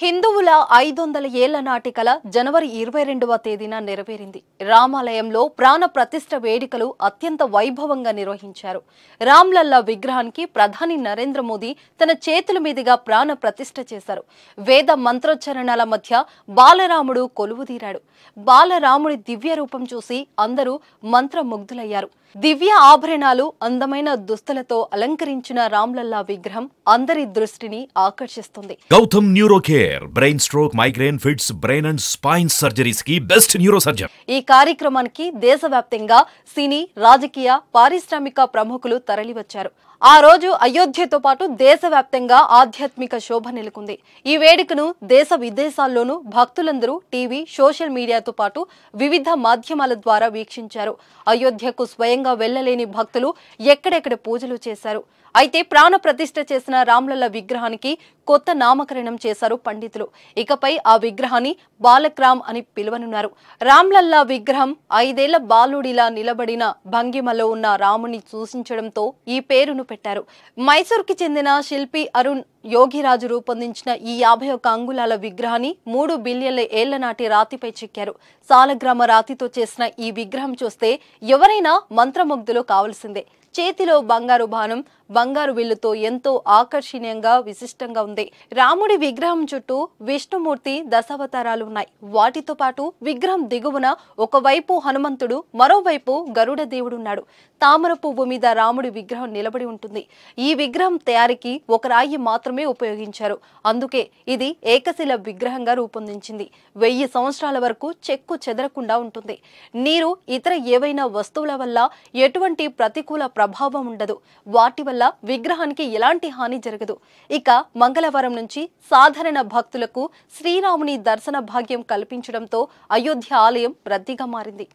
హిందువుల 500 ఏళ్ల నాటి కల జనవరి 22వ తేదీన నెరవేరింది. రామాలయంలో ప్రాణ ప్రతిష్ఠ వేడుకలు అత్యంత వైభవంగా నిర్వహించారు. రామ్లల్లా విగ్రహానికి ప్రధాని నరేంద్ర మోదీ తన చేతుల మీదుగా ప్రాణ ప్రతిష్ఠ చేశారు. వేద మంత్రోచ్చరణల మధ్య బాలరాముడు కొలువుదీరాడు. బాలరాముడి దివ్య రూపం చూసి అందరూ మంత్రముగ్ధులయ్యారు. దివ్య ఆభరణాలు, అందమైన దుస్తులతో అలంకరించిన రామ్లల్లా విగ్రహం అందరి దృష్టిని ఆకర్షిస్తుంది. Gautam neuro care brain stroke, migraine, fits, brain and spine surgeries కి బెస్ట్ న్యూరో సర్జన్. ఈ కార్యక్రమానికి దేశవ్యాప్తంగా సినీ, రాజకీయ, పారిశ్రామిక ప్రముఖులు తరలివచ్చారు. ఆ రోజు అయోధ్యతో పాటు దేశవ్యాప్తంగా ఆధ్యాత్మిక శోభ నెలకొంది. ఈ వేడుకను దేశ విదేశాల్లోనూ భక్తులందరూ టీవీ, సోషల్ మీడియాతో పాటు వివిధ మాధ్యమాల ద్వారా వీక్షించారు. అయోధ్యకు స్వయంగా వెళ్లలేని భక్తులు ఎక్కడెక్కడ పూజలు చేశారు. అయితే ప్రాణ ప్రతిష్ఠ చేసిన రామ్లల్లా విగ్రహానికి కొత్త నామకరణం చేశారు పండితులు. ఇకపై ఆ విగ్రహాన్ని బాలక్రామ్ అని పిలువనున్నారు. రామ్లల్లా విగ్రహం 5 ఏళ్ల బాలుడిలా నిలబడిన భంగిమలో ఉన్న రాముని సూచించడంతో ఈ పేరును పెట్టారు. మైసూర్కి చెందిన శిల్పి అరుణ్ యోగిరాజు రూపొందించిన ఈ 51 అంగుళాల విగ్రహాన్ని 3 బిలియన్ల ఏళ్ల నాటి రాతిపై చెక్కారు. సాలగ్రామ రాతితో చేసిన ఈ విగ్రహం చూస్తే ఎవరైనా మంత్రముగ్ధులు కావాల్సిందే. చేతిలో బంగారు బాణం, బంగారు విల్లుతో ఎంతో ఆకర్షణీయంగా, విశిష్టంగా ఉంది. రాముడి విగ్రహం చుట్టూ విష్ణుమూర్తి దశావతారాలు ఉన్నాయి. వాటితో పాటు విగ్రహం దిగువన ఒకవైపు హనుమంతుడు, మరోవైపు గరుడ దేవుడున్నాడు. తామర పువ్వు మీద రాముడి విగ్రహం నిలబడి ఉంటుంది. ఈ విగ్రహం తయారీకి ఒక రాయి మాత్రమే ఉపయోగించారు. అందుకే ఇది ఏకశిల విగ్రహంగా రూపొందించింది. 1000 సంవత్సరాల వరకు చెక్కు చెదరకుండా ఉంటుంది. నీరు, ఇతర ఏవైనా వస్తువుల వల్ల ఎటువంటి ప్రతికూల ప్రభావం ఉండదు. వాటి వల్ల విగ్రహానికి ఎలాంటి హాని జరగదు. ఇక మంగళవారం నుంచి సాధారణ భక్తులకు శ్రీరాముని దర్శన భాగ్యం కల్పించడంతో అయోధ్య ఆలయం రద్దీగా మారింది.